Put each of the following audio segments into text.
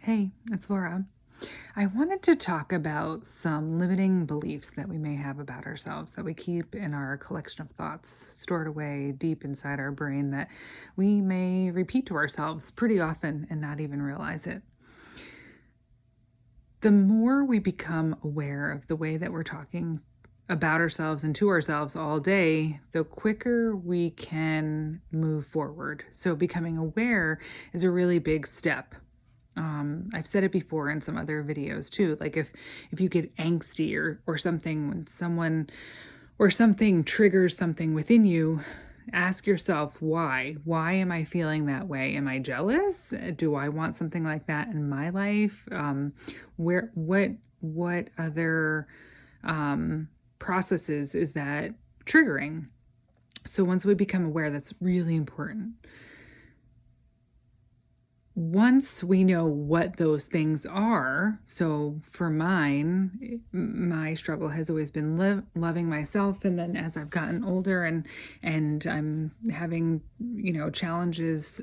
Hey, it's Laura. I wanted to talk about some limiting beliefs that we may have about ourselves that we keep in our collection of thoughts stored away deep inside our brain that we may repeat to ourselves pretty often and not even realize it. The more we become aware of the way that we're talking about ourselves and to ourselves all day, the quicker we can move forward. So, becoming aware is a really big step. I've said it before in some other videos too. Like if you get angsty or something when someone or something triggers something within you, ask yourself why. Why am I feeling that way? Am I jealous? Do I want something like that in my life? Where what other processes is that triggering? So once we become aware, that's really important. Once we know what those things are, so for mine, my struggle has always been loving myself, and then as I've gotten older and I'm having challenges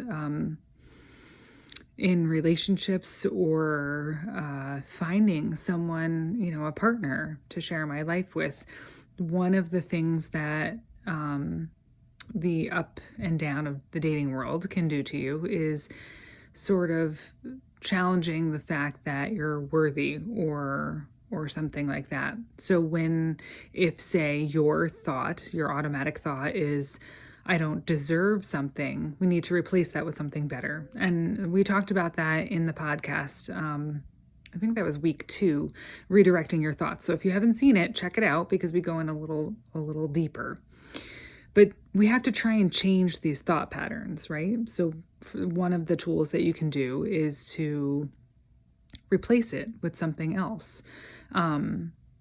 in relationships or finding someone, a partner to share my life with, one of the things that the up and down of the dating world can do to you is sort of challenging the fact that you're worthy or something like that. So if say your automatic thought is I don't deserve something, we need to replace that with something better. And we talked about that in the podcast. I think that was week 2, redirecting your thoughts. So if you haven't seen it, check it out because we go in a little deeper. But we have to try and change these thought patterns, right? So one of the tools that you can do is to replace it with something else.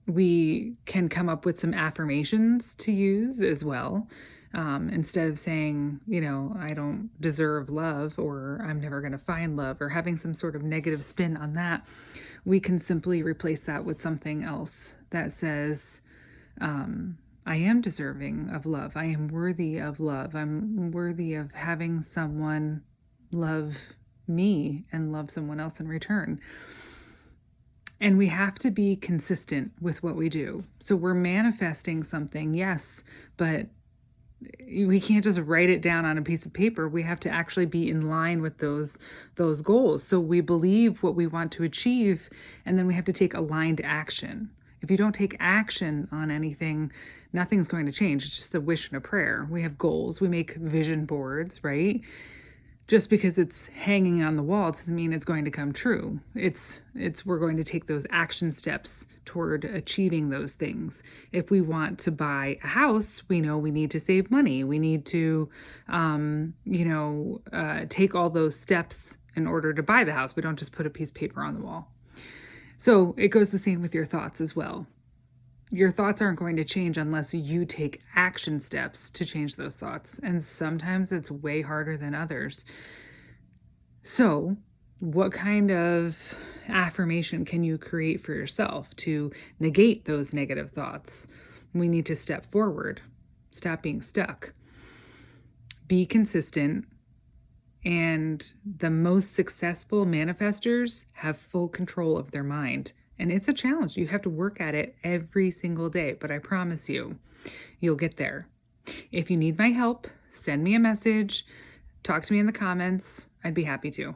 We can come up with some affirmations to use as well. Instead of saying, I don't deserve love or I'm never going to find love or having some sort of negative spin on that, we can simply replace that with something else that says, I am deserving of love. I am worthy of love. I'm worthy of having someone love me and love someone else in return. And we have to be consistent with what we do. So we're manifesting something, yes, but we can't just write it down on a piece of paper. We have to actually be in line with those goals. So we believe what we want to achieve, and then we have to take aligned action. If you don't take action on anything, nothing's going to change. It's just a wish and a prayer. We have goals. We make vision boards, right? Just because it's hanging on the wall doesn't mean it's going to come true. We're going to take those action steps toward achieving those things. If we want to buy a house, we know we need to save money. We need to, take all those steps in order to buy the house. We don't just put a piece of paper on the wall. So it goes the same with your thoughts as well. Your thoughts aren't going to change unless you take action steps to change those thoughts. And sometimes it's way harder than others. So, what kind of affirmation can you create for yourself to negate those negative thoughts? We need to step forward, stop being stuck, be consistent. And the most successful manifestors have full control of their mind. And it's a challenge. You have to work at it every single day, but I promise you'll get there. If you need my help, send me a message, talk to me in the comments. I'd be happy to.